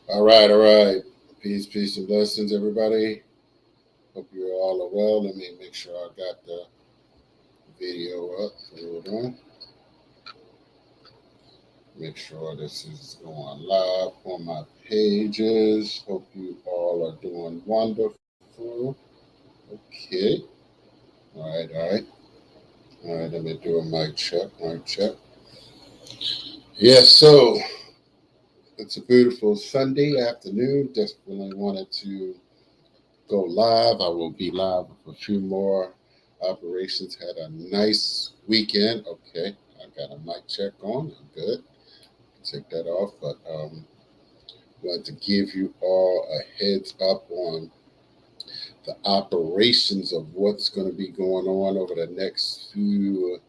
All right, all right. Peace, and blessings, everybody. Hope you all are well. Let me make sure I got the video up. Hold on. Make sure this is going live on my pages. Hope you all are doing wonderful. Okay. All right. All right, let me do a mic check. Yes, so it's a beautiful Sunday afternoon. Definitely wanted to go live. I will be live with a few more operations. Had a nice weekend. Okay, I got a mic check on. I'm good. Take that off. But wanted to give you all a heads up on the operations of what's going to be going on over the next few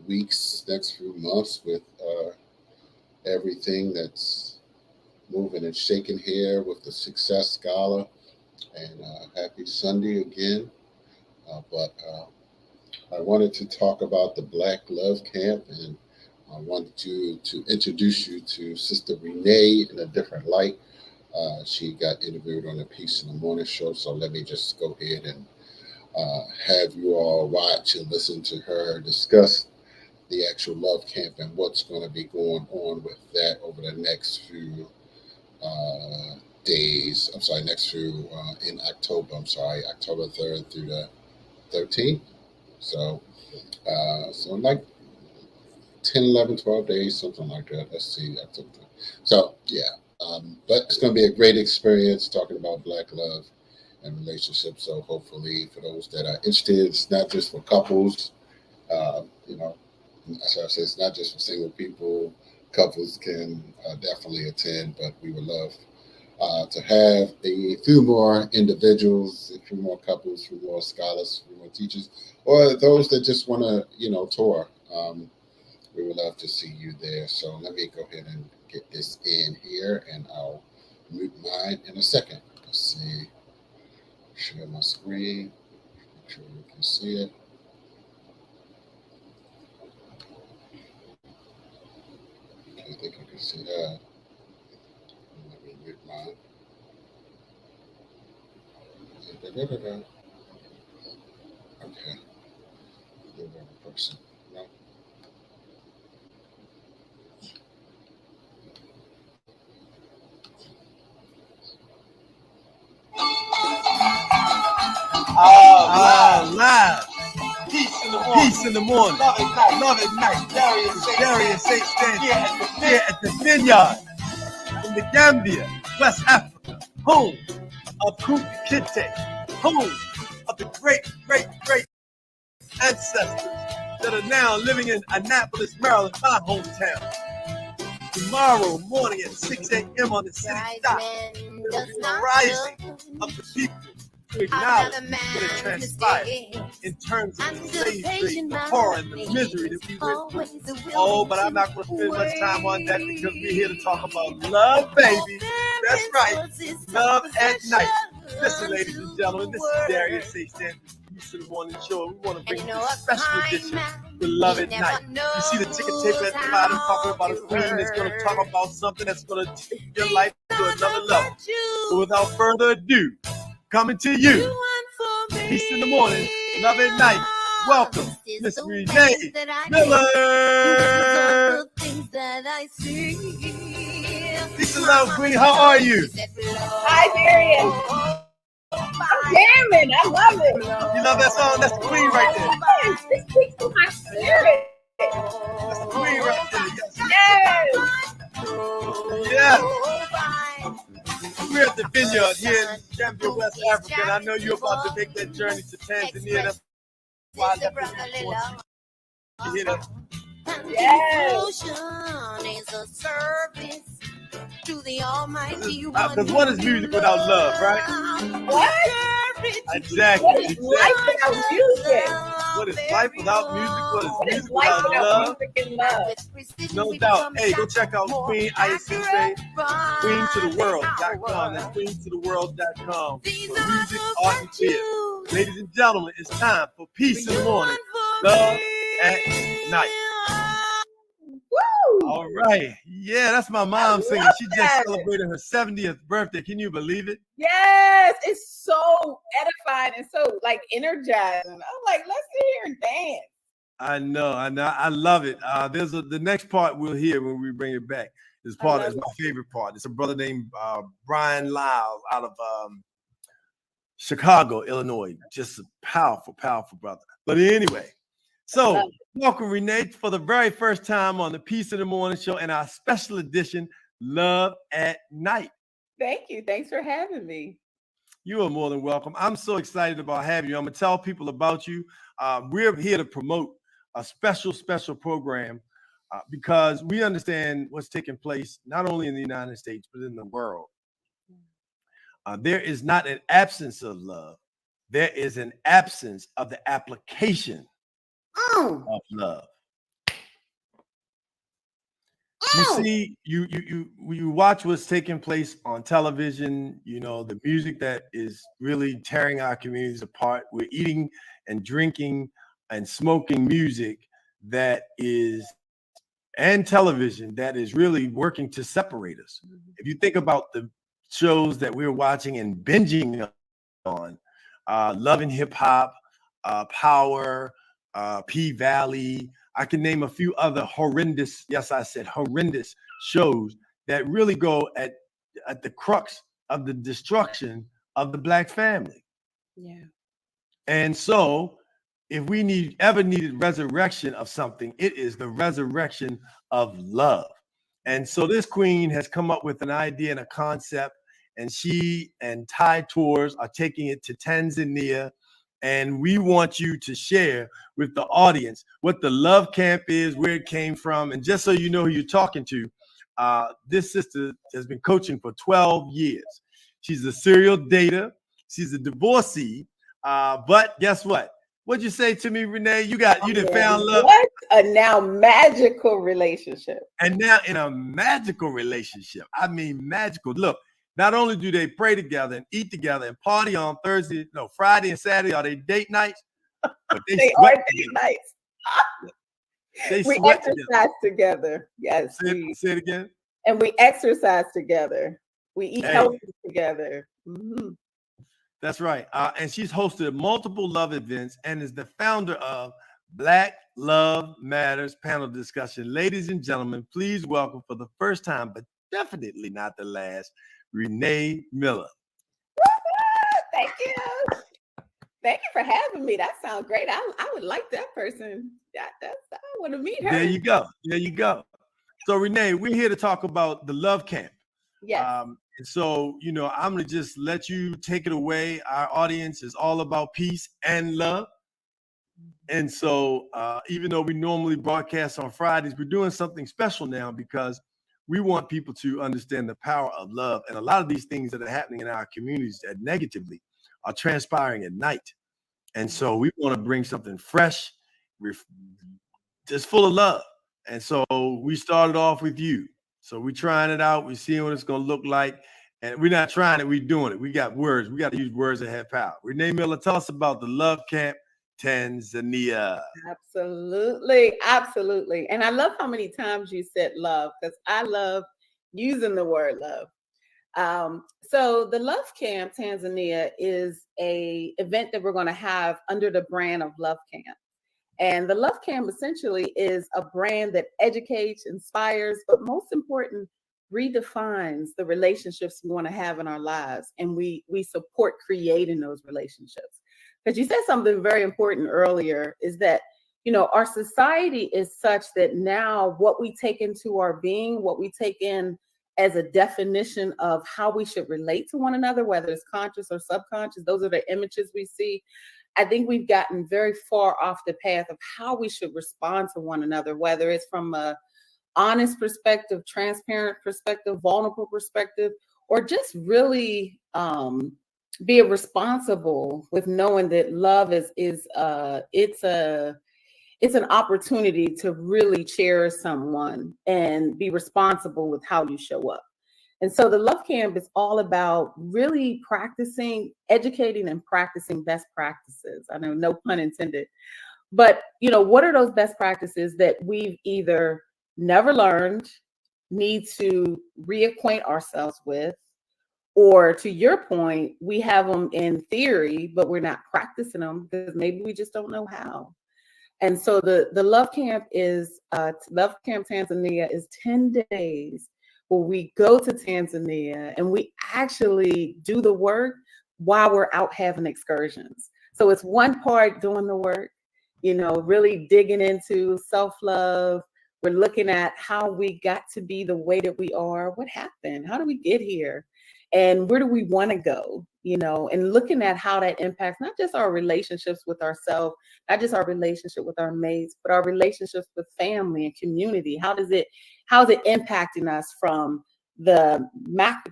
weeks, next few months with everything that's moving and shaking here with the Success Gala. And happy Sunday again. But I wanted to talk about the Black Love Camp, and I wanted to introduce you to Sister Renee in a different light. She got interviewed on the Peace in the Morning show, so let me just go ahead and have you all watch and listen to her discuss the actual Love Camp and what's going to be going on with that over the next few days. I'm sorry, next few in October. I'm sorry, October 3rd through the 13th. So, so like 10, 11, 12 days, something like that. Let's see. So, yeah. But it's going to be a great experience talking about Black love and relationships. So, hopefully, for those that are interested, it's not just for couples. You know, as I said, it's not just for single people. Couples can definitely attend, but we would love to have a few more individuals, a few more couples, a few more scholars, a few more teachers, or those that just want to, tour. We would love to see you there. So let me go ahead and get this in here, and I'll mute mine in a second. Let's see. Share my screen. Make sure you can see it. Okay, I think you can see that. Let me mute mine. Da-da-da-da-da. Okay. The wrong person. No. Live. Peace in the morning. Love at night. Darius St. Stan here at the Vineyard in the Gambia, West Africa, home of Kunta Kinte, home of the great ancestors that are now living in Annapolis, Maryland, my hometown. Tomorrow morning at 6 a.m. on the city dot, there will be a rising of the people to acknowledge what it transpired in terms of the slave trade, the horror and the misery that we went through. Oh, but I'm not going to spend much time on that because we're here to talk about love, baby. That's right, love at night. Listen, ladies and gentlemen, this is Darius St. Stan. To the morning show. We want to bring you a special edition with Love at Night. You see the ticket tape at the bottom talking about a queen that's going to talk about something that's going to take your life to another level. So without further ado, coming to you, Peace in the Morning, Love at Night. Welcome, Miss Renee Miller. Peace and love, Queen. How are you? Hi, Darius. I'm jamming. I love it. You love that song? That's the queen right there. Yes, this speaks to my spirit. That's the queen right there. Yes. Yeah. We're at the Vineyard here in Gambia, West Africa, and I know you're about to make that journey to Tanzania. That's why I want you to hear that. Yes. Because what is music without love, right? What? Exactly. What is life without music? What is life without music? What is music life without without love? music and love? No doubt. Hey, go check out Queen ISSA, queentotheworld.com. That's queentotheworld.com. For music, art, and theater. Ladies and gentlemen, it's time for Peace in the Morning, Love at Night. Woo! All right. Yeah, that's my mom singing. love She just that. celebrated her 70th birthday. Can you believe it? Yes, it's so edifying and so like energizing. I'm like, let's sit here and dance. I know. I love it. There's the next part we'll hear when we bring it back. This part is my favorite part. It's a brother named Brian Lyle out of Chicago, Illinois. Just a powerful, powerful brother. But anyway, so welcome, Renee, for the very first time on the Peace in the Morning show and our special edition, Love at Night. Thank you. Thanks for having me. You are more than welcome. I'm so excited about having you. I'm going to tell people about you. We're here to promote a special program because we understand what's taking place not only in the United States, but in the world. There is not an absence of love. There is an absence of the application of love. You see, you watch what's taking place on television, you know, the music that is really tearing our communities apart. We're eating and drinking and smoking music that is, and television that is really working to separate us. If you think about the shows that we're watching and binging on, Love and Hip Hop, Power, P-Valley, I can name a few other horrendous, yes, I said horrendous shows that really go at the crux of the destruction of the Black family. Yeah. And so if we ever needed resurrection of something, it is the resurrection of love. And so this queen has come up with an idea and a concept, and she and Thai Tours are taking it to Tanzania. And we want you to share with the audience what the Love Camp is, where it came from. And just so you know who you're talking to, this sister has been coaching for 12 years. She's a serial dater. She's a divorcee. But guess what? What'd you say to me, Renee? You done found love. What a now magical relationship. And now in a magical relationship. I mean, magical. Look, not only do they pray together and eat together and party on Friday and Saturday are they date nights, but they are date nights. We exercise together. Yes. Say it again. And we exercise together. We eat healthy together. Mm-hmm. That's right. And she's hosted multiple love events and is the founder of Black Love Matters panel discussion. Ladies and gentlemen, please welcome for the first time, but definitely not the last, Renee Miller. Thank you. Thank you for having me. That sounds great. I would like that person. I want to meet her. There you go. There you go. So Renee, we're here to talk about the Love Camp. Yes. So, you know, I'm going to just let you take it away. Our audience is all about peace and love. And so even though we normally broadcast on Fridays, we're doing something special now because we want people to understand the power of love. And a lot of these things that are happening in our communities that negatively are transpiring at night. And so we want to bring something fresh, just full of love. And so we started off with you. So we're trying it out. We're seeing what it's going to look like. And we're not trying it. We're doing it. We got words. We got to use words that have power. Renee Miller, tell us about the Love Camp Tanzania. Absolutely. Absolutely. And I love how many times you said love because I love using the word love. So the Love Camp Tanzania is an event that we're going to have under the brand of Love Camp. And the Love Camp essentially is a brand that educates, inspires, but most important, redefines the relationships we want to have in our lives. And we support creating those relationships. Because you said something very important earlier is that, you know, our society is such that now what we take into our being, what we take in as a definition of how we should relate to one another, whether it's conscious or subconscious, those are the images we see. I think we've gotten very far off the path of how we should respond to one another, whether it's from a honest perspective, transparent perspective, vulnerable perspective, or just really be responsible with knowing that love is it's an opportunity to really cherish someone and be responsible with how you show up. And so the Love Camp is all about really practicing, educating and practicing best practices. I know, no pun intended. But, you know, what are those best practices that we've either never learned, need to reacquaint ourselves with, or to your point, we have them in theory, but we're not practicing them because maybe we just don't know how. And so the Love Camp is Love Camp Tanzania is 10 days where we go to Tanzania and we actually do the work while we're out having excursions. So it's one part doing the work, really digging into self-love. We're looking at how we got to be the way that we are. What happened? How do we get here? And where do we want to go? And looking at how that impacts not just our relationships with ourselves, not just our relationship with our mates, but our relationships with family and community. How is it impacting us from the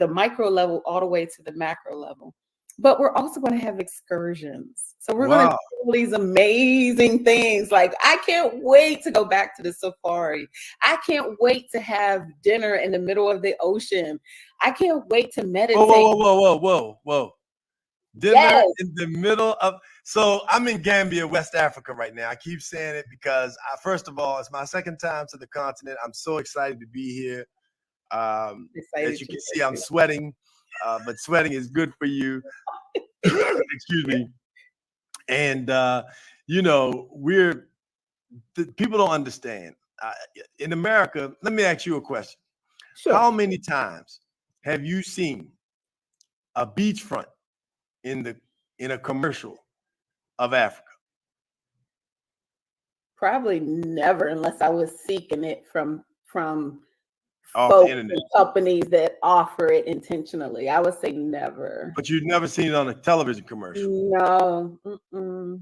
micro level all the way to the macro level? But we're also going to have excursions. So we're going to do all these amazing things. Like, I can't wait to go back to the safari. I can't wait to have dinner in the middle of the ocean. I can't wait to meditate. Whoa. Dinner in the middle of, so I'm in Gambia, West Africa right now. I keep saying it because first of all, it's my second time to the continent. I'm so excited to be here. As you can see, I'm sweating, but sweating is good for you. Excuse me. And, people don't understand. In America, let me ask you a question. Sure. How many times have you seen a beachfront in a commercial of Africa? Probably never, unless I was seeking it from off folks the internet. And companies that offer it intentionally. I would say never. But you've never seen it on a television commercial? No. Mm-mm.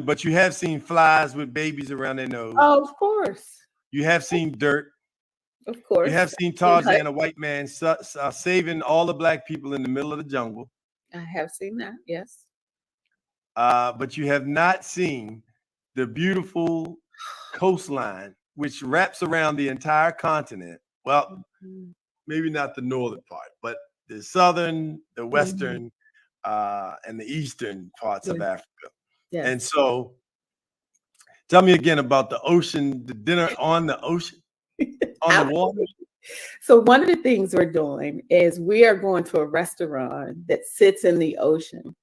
But you have seen flies with babies around their nose. Oh, of course. You have seen dirt. Of course. You have seen Tarzan, a white man, saving all the black people in the middle of the jungle. I have seen that, yes. But you have not seen the beautiful coastline, which wraps around the entire continent. Well, maybe not the northern part, but the southern, the western, and the eastern parts of Africa. Yes. And so tell me again about the ocean, the dinner on the ocean, on the water. So one of the things we're doing is we are going to a restaurant that sits in the ocean.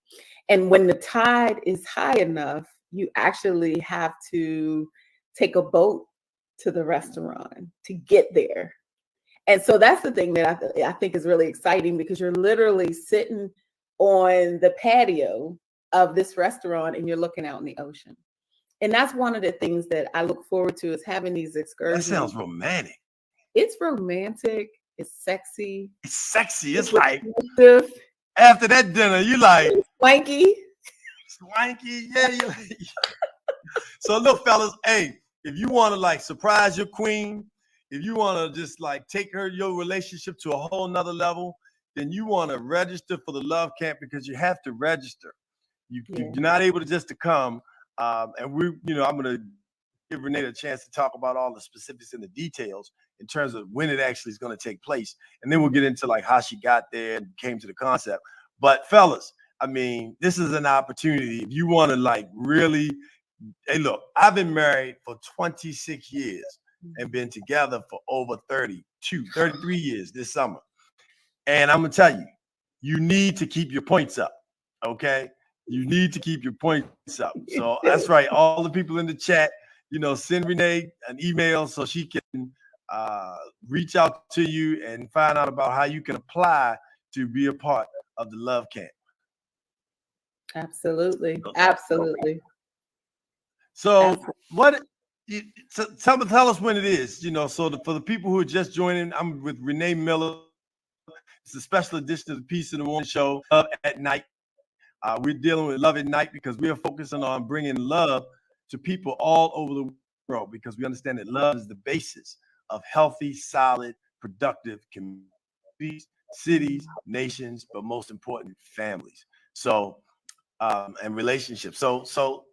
And when the tide is high enough, you actually have to take a boat to the restaurant to get there. And so that's the thing that I think is really exciting, because you're literally sitting on the patio of this restaurant and you're looking out in the ocean. And that's one of the things that I look forward to, is having these excursions. That sounds romantic. It's romantic. It's sexy. It's sexy. It's like after that dinner, you like swanky. Yeah. So look, fellas, hey, if you want to like surprise your queen, if you want to just like take your relationship to a whole nother level, then you want to register for the Love Camp, because you have to register. You're not able to just to come. And I'm going to give Renee a chance to talk about all the specifics and the details in terms of when it actually is going to take place. And then we'll get into like how she got there and came to the concept. But fellas, I mean, this is an opportunity. If you want to like really, hey, look, I've been married for 26 years and been together for over 33 years this summer. And I'm going to tell you, you need to keep your points up. Okay. You need to keep your points up. So that's right. All the people in the chat, send Renee an email so she can reach out to you and find out about how you can apply to be a part of the Love Camp. Absolutely. So tell us when it is, so for the people who are just joining, I'm with Renee Miller. It's a special edition of the Peace in the Morning show, Love at Night. We're dealing with Love at Night because we are focusing on bringing love to people all over the world, because we understand that love is the basis of healthy, solid, productive communities, cities, nations, but most important, families. So, and relationships. So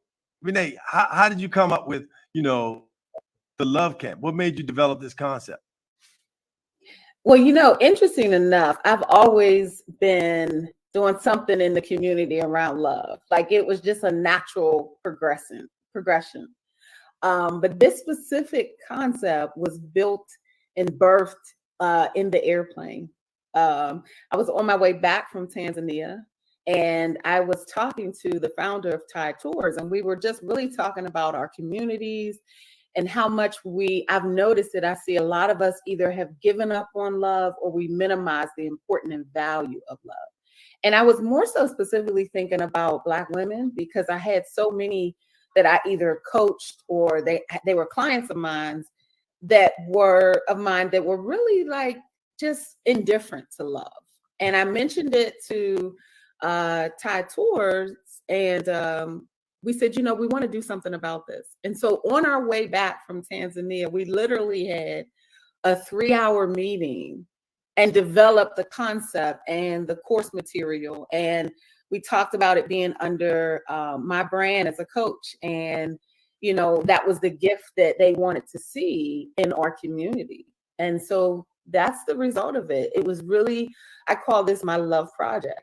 Renee, how did you come up with, the Love Camp? What made you develop this concept? Well, interesting enough, I've always been doing something in the community around love. Like, it was just a natural progression. But this specific concept was built and birthed in the airplane. I was on my way back from Tanzania, and I was talking to the founder of Thai Tours, and we were just really talking about our communities and how much I've noticed that I see a lot of us either have given up on love or we minimize the importance and value of love. And I was more so specifically thinking about Black women because I had so many that I either coached or they were clients of mine that were really like just indifferent to love. And I mentioned it to Thai Tours, and we said, we want to do something about this. And so on our way back from Tanzania, we literally had a 3-hour meeting and developed the concept and the course material. And we talked about it being under my brand as a coach. And, that was the gift that they wanted to see in our community. And so that's the result of it. It was really, I call this my love project.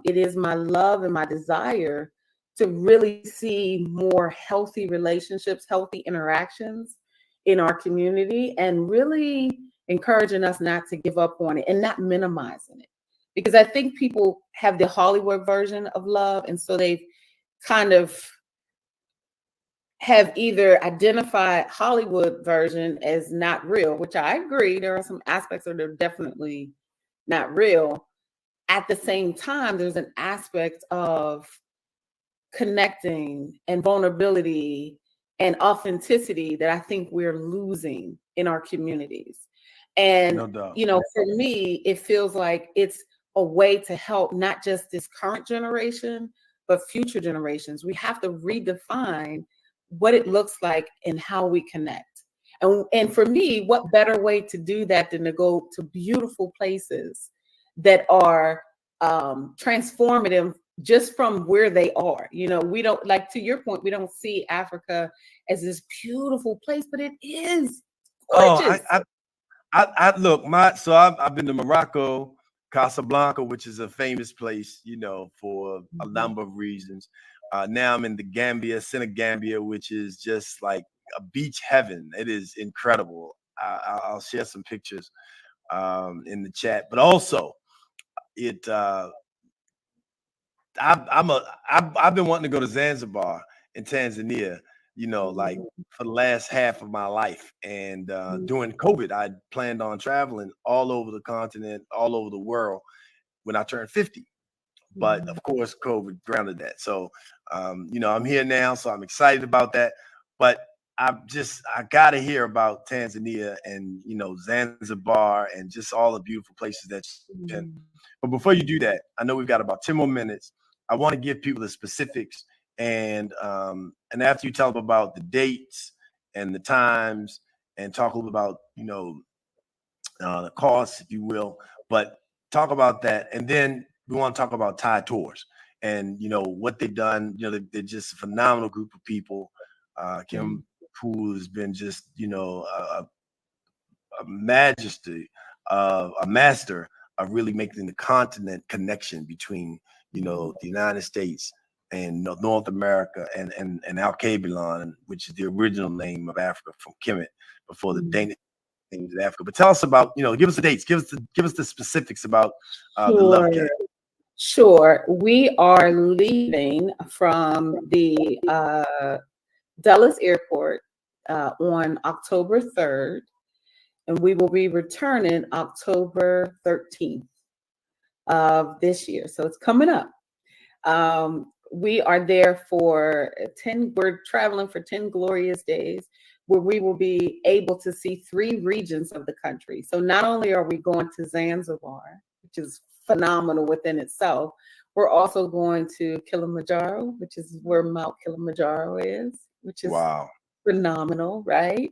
It is my love and my desire to really see more healthy relationships, healthy interactions in our community, and really encouraging us not to give up on it and not minimizing it. Because I think people have the Hollywood version of love, and so they've kind of have either identified Hollywood version as not real, which I agree. There are some aspects that are definitely not real. At the same time, there's an aspect of connecting and vulnerability and authenticity that I think we're losing in our communities. And, No doubt. For me, it feels like it's a way to help not just this current generation, but future generations. We have to redefine what it looks like and how we connect. And for me, what better way to do that than to go to beautiful places that are transformative just from where they are. We don't, like, to your point, we don't see Africa as this beautiful place, but it is gorgeous. I look, I've been to Morocco, Casablanca, which is a famous place, for a number of reasons. Now I'm in the Senegambia, which is just like a beach heaven. It is incredible. I'll share some pictures in the chat, but also I've been wanting to go to Zanzibar in Tanzania, like for the last half of my life. And during COVID, I planned on traveling all over the continent, all over the world when I turned 50. But of course, COVID grounded that. So, I'm here now, so I'm excited about that. But I got to hear about Tanzania and, Zanzibar and just all the beautiful places that you've been. But before you do that, I know we've got about 10 more minutes. I want to give people the specifics, and after you tell them about the dates and the times, and talk a little about the costs, if you will, but talk about that, and then we want to talk about Thai Tours and what they've done. They're just a phenomenal group of people. Kim, who has been just a majesty, a master of really making the continent connection between the United States and North America and Alkebulan, which is the original name of Africa from Kemet before the Danish name of Africa. But tell us about, give us the dates, give us the specifics about the Love Camp. Sure. We are leaving from the Dulles Airport on October 3rd, and we will be returning October 13th of this year. So it's coming up. We are there for we're traveling for 10 glorious days where we will be able to see 3 regions of the country. So not only are we going to Zanzibar, which is phenomenal within itself, we're also going to Kilimanjaro, which is where Mount Kilimanjaro is, which is phenomenal, right?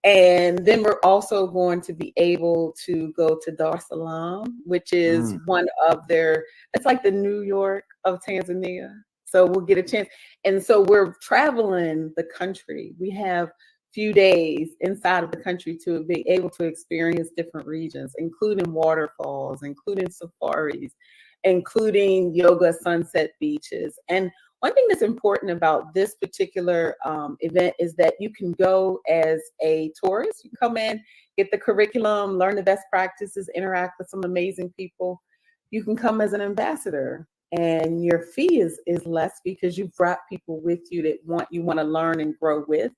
And then we're also going to be able to go to Dar es Salaam, which is one of it's like the New York of Tanzania. So we'll get a chance. And so we're traveling the country. We have few days inside of the country to be able to experience different regions, including waterfalls, including safaris, including yoga sunset beaches. And One thing that's important about this particular event is that you can go as a tourist. You come in, get the curriculum, learn the best practices, interact with some amazing people. You can come as an ambassador, and your fee is less because you've brought people with you that you want to learn and grow with.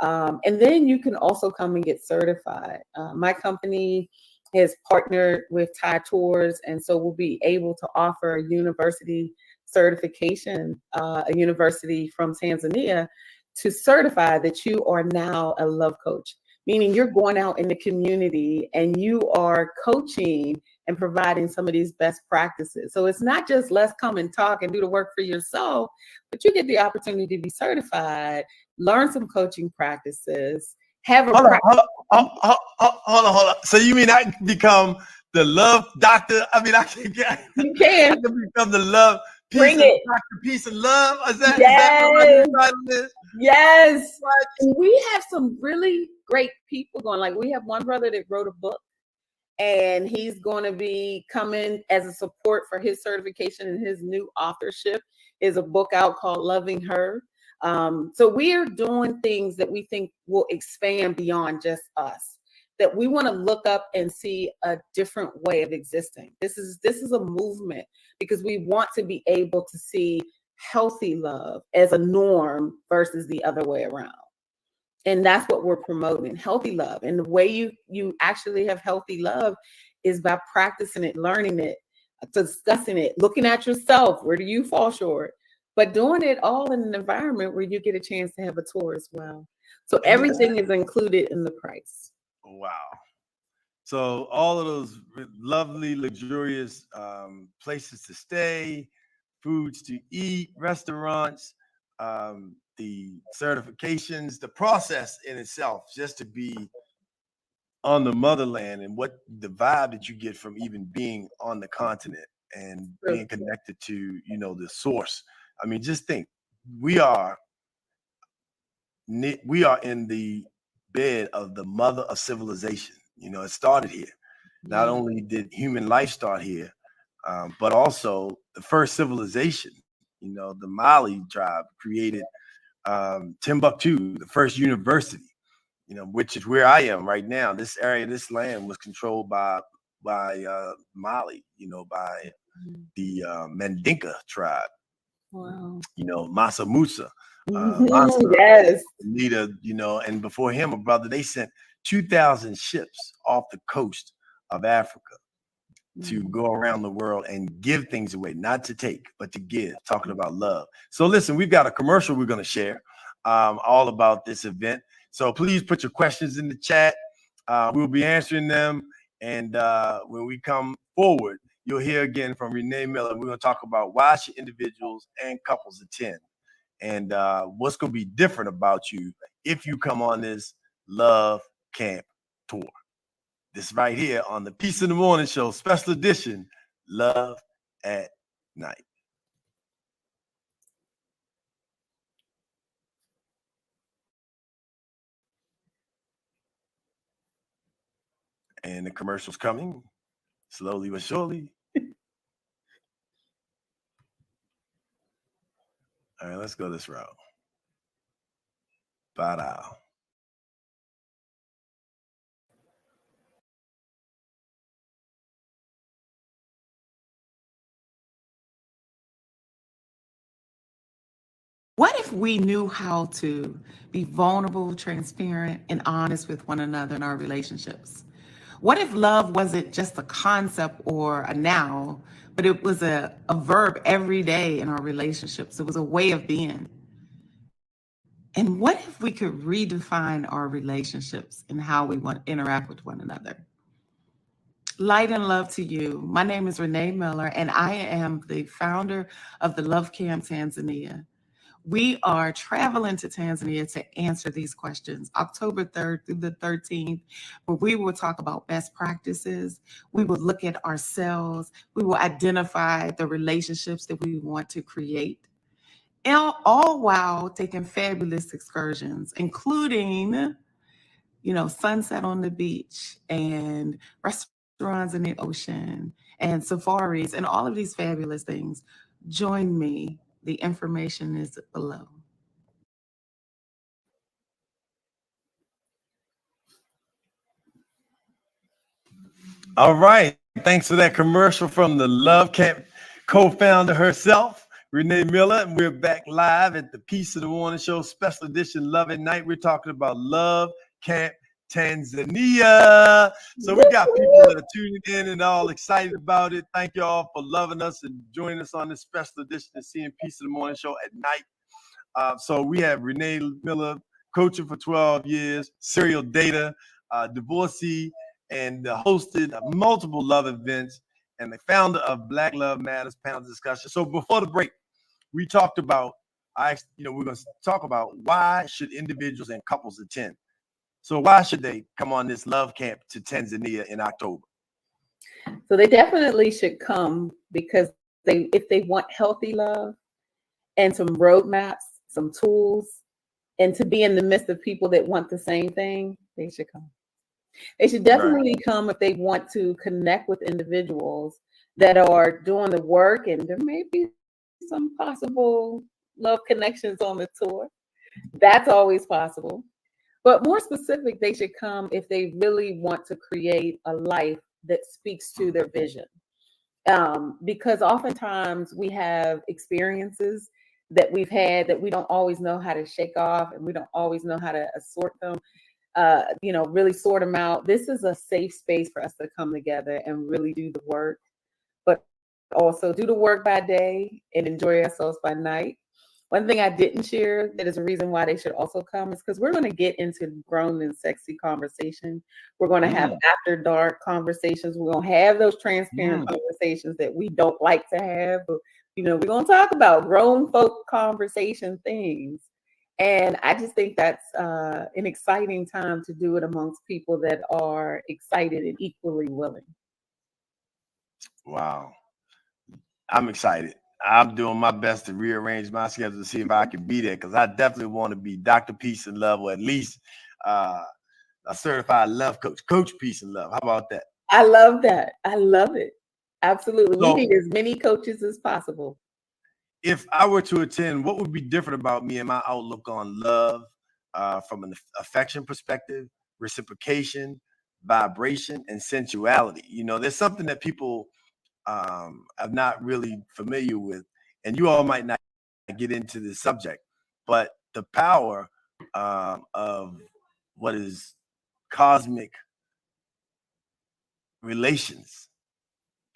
And then you can also come and get certified. My company has partnered with Thai Tours, and so we'll be able to offer a university certification, a university from Tanzania, to certify that you are now a love coach, meaning you're going out in the community and you are coaching and providing some of these best practices. So it's not just let's come and talk and do the work for yourself, but you get the opportunity to be certified, learn some coaching practices, have a hold on. So you mean I can become the love doctor? I mean, you can. I can become the love piece of love. Is that Yes. what title is? Yes. And we have some really great people going. Like, we have one brother that wrote a book, and he's going to be coming as a support for his certification, and his new authorship is a book out called Loving Her. So we are doing things that we think will expand beyond just us, that we want to look up and see a different way of existing. This is a movement because we want to be able to see healthy love as a norm versus the other way around. And that's what we're promoting, healthy love. And the way you actually have healthy love is by practicing it, learning it, discussing it, looking at yourself. Where do you fall short? But doing it all in an environment where you get a chance to have a tour as well. So everything is included in the price. Wow. So all of those lovely, luxurious places to stay, foods to eat, restaurants, the certifications, the process in itself, just to be on the motherland, and what the vibe that you get from even being on the continent and being connected to, the source. I mean, just think, we are in the bed of the mother of civilization. It started here. Not only did human life start here, but also the first civilization, the Mali tribe created Timbuktu, the first university, which is where I am right now. This area, this land was controlled by Mali, by the Mandinka tribe. Wow. Masa Musa, yes, leader, and before him, a brother, they sent 2,000 ships off the coast of Africa to go around the world and give things away, not to take, but to give, talking about love. So listen, we've got a commercial we're going to share all about this event. So please put your questions in the chat. We'll be answering them. And when we come forward, you'll hear again from Renee Miller. We're going to talk about why should individuals and couples attend, and what's going to be different about you if you come on this Love Camp Tour. This right here on the Peace in the Morning Show, special edition, Love at Night. And the commercial's coming slowly but surely. All right, let's go this route. Ba-da. What if we knew how to be vulnerable, transparent, and honest with one another in our relationships? What if love wasn't just a concept or a noun, but it was a verb every day in our relationships? It was a way of being. And what if we could redefine our relationships and how we want to interact with one another? Light and love to you. My name is Renee Miller, and I am the founder of the Love Camp Tanzania. We are traveling to Tanzania to answer these questions, October 3rd through the 13th, where we will talk about best practices. We will look at ourselves. We will identify the relationships that we want to create, and all while taking fabulous excursions, including, sunset on the beach and restaurants in the ocean and safaris and all of these fabulous things. Join me The information is below. All right. Thanks for that commercial from the Love Camp co-founder herself, Renee Miller. And we're back live at the Piece of the Morning Show special edition Love at Night. We're talking about Love Camp Tanzania. So we got people that are tuning in and all excited about it. Thank you all for loving us and joining us on this special edition of seeing Piece of the Morning Show at night. So we have Renee Miller, coaching for 12 years, serial dater, divorcee, and hosted multiple love events, and the founder of Black Love Matters panel discussion. So before the break, we talked about, we're going to talk about why should individuals and couples attend. So why should they come on this love camp to Tanzania in October? So they definitely should come because if they want healthy love and some roadmaps, some tools, and to be in the midst of people that want the same thing, they should come. They should definitely come if they want to connect with individuals that are doing the work, and there may be some possible love connections on the tour. That's always possible. But more specific, they should come if they really want to create a life that speaks to their vision. Because oftentimes we have experiences that we've had that we don't always know how to shake off, and we don't always know how to sort them. Really sort them out. This is a safe space for us to come together and really do the work, but also do the work by day and enjoy ourselves by night. One thing I didn't share that is a reason why they should also come is because we're going to get into grown and sexy conversation. We're going to have after dark conversations. We're going to have those transparent conversations that we don't like to have, but we're going to talk about grown folk conversation things. And I just think that's an exciting time to do it amongst people that are excited and equally willing. Wow. I'm excited. I'm doing my best to rearrange my schedule to see if I can be there, because I definitely want to be Dr. Peace and Love, or at least a certified love coach, Coach Peace and Love. How about that? I love that. I love it. Absolutely. We need as many coaches as possible. If I were to attend, what would be different about me and my outlook on love from an affection perspective, reciprocation, vibration, and sensuality? There's something that people are not really familiar with, and you all might not get into this subject, but the power of what is cosmic relations,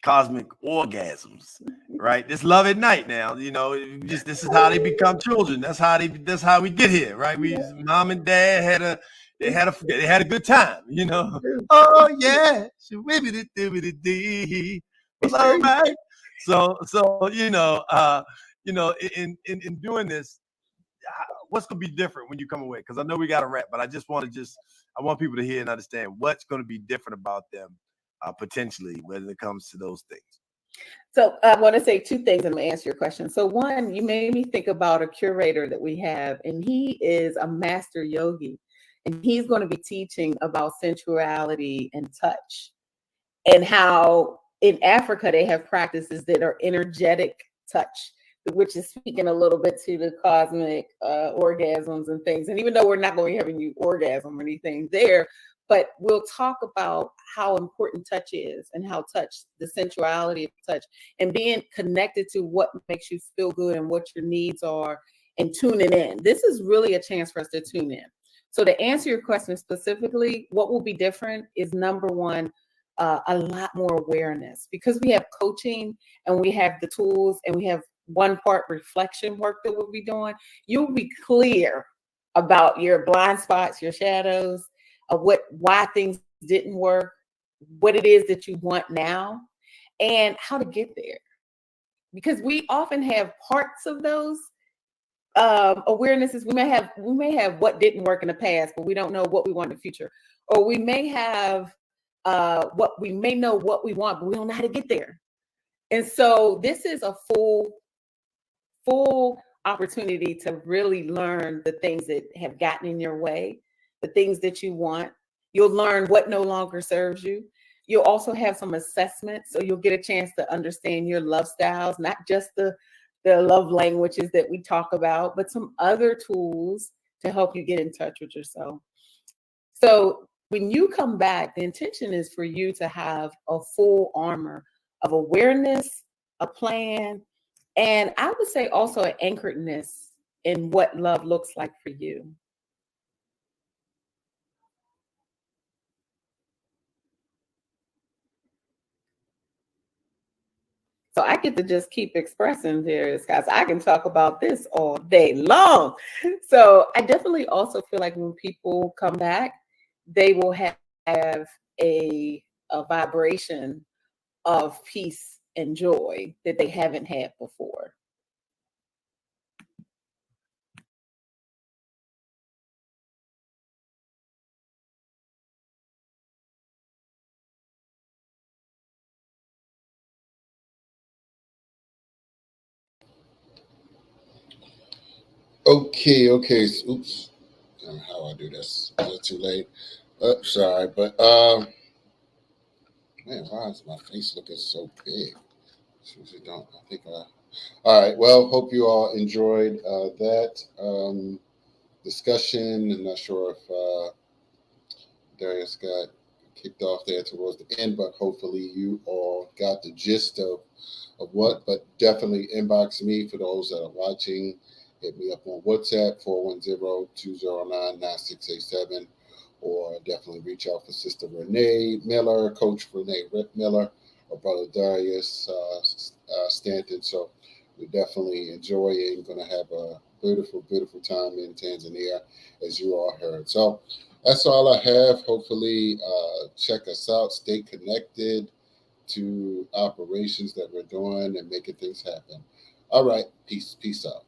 cosmic orgasms, right? This love at night now, this is how they become children. That's how we get here, right? Mom and dad had a good time, Oh yeah. All right. So in doing this, what's going to be different when you come away? Because I know we got to wrap, but I want people to hear and understand what's going to be different about them potentially when it comes to those things. So I want to say two things. I'm going to answer your question. So one, you made me think about a curator that we have, and he is a master yogi, and he's going to be teaching about sensuality and touch, and how in Africa they have practices that are energetic touch, which is speaking a little bit to the cosmic orgasms and things. And even though we're not going to be having you orgasm or anything there, but we'll talk about how important touch is, and how the sensuality of touch, and being connected to what makes you feel good and what your needs are, and tuning in. This is really a chance for us to tune in. So to answer your question specifically, what will be different is, number one, a lot more awareness, because we have coaching and we have the tools and we have one part reflection work that we'll be doing. You'll be clear about your blind spots, your shadows, of why things didn't work, what it is that you want now, and how to get there. Because we often have parts of those awarenesses. We may have what didn't work in the past, but we don't know what we want in the future. Or we may have what we know what we want, but we don't know how to get there. And so this is a full opportunity to really learn the things that have gotten in your way, the things that you want. You'll learn what no longer serves you. You'll also have some assessments, so you'll get a chance to understand your love styles, not just the the love languages that we talk about, but some other tools to help you get in touch with yourself. So when you come back, the intention is for you to have a full armor of awareness, a plan, and I would say also an anchoredness in what love looks like for you. So I get to just keep expressing this, guys. I can talk about this all day long. So I definitely also feel like when people come back, they will have a vibration of peace and joy that they haven't had before. Okay. Oops. I don't know how I do this. Is it too late? Sorry, but man, why is my face looking so big? Seriously, don't. I think. All right. Well, hope you all enjoyed that discussion. I'm not sure if Darius got kicked off there towards the end, but hopefully you all got the gist of what. But definitely inbox me for those that are watching. Hit me up on WhatsApp 410-209-9687, or definitely reach out for Sister Renee Miller, Coach Renee Miller, or Brother Darius Stanton. So we're definitely enjoying. Going to have a beautiful time in Tanzania, as you all heard. So that's all I have. Hopefully, check us out. Stay connected to operations that we're doing and making things happen. All right. Peace out.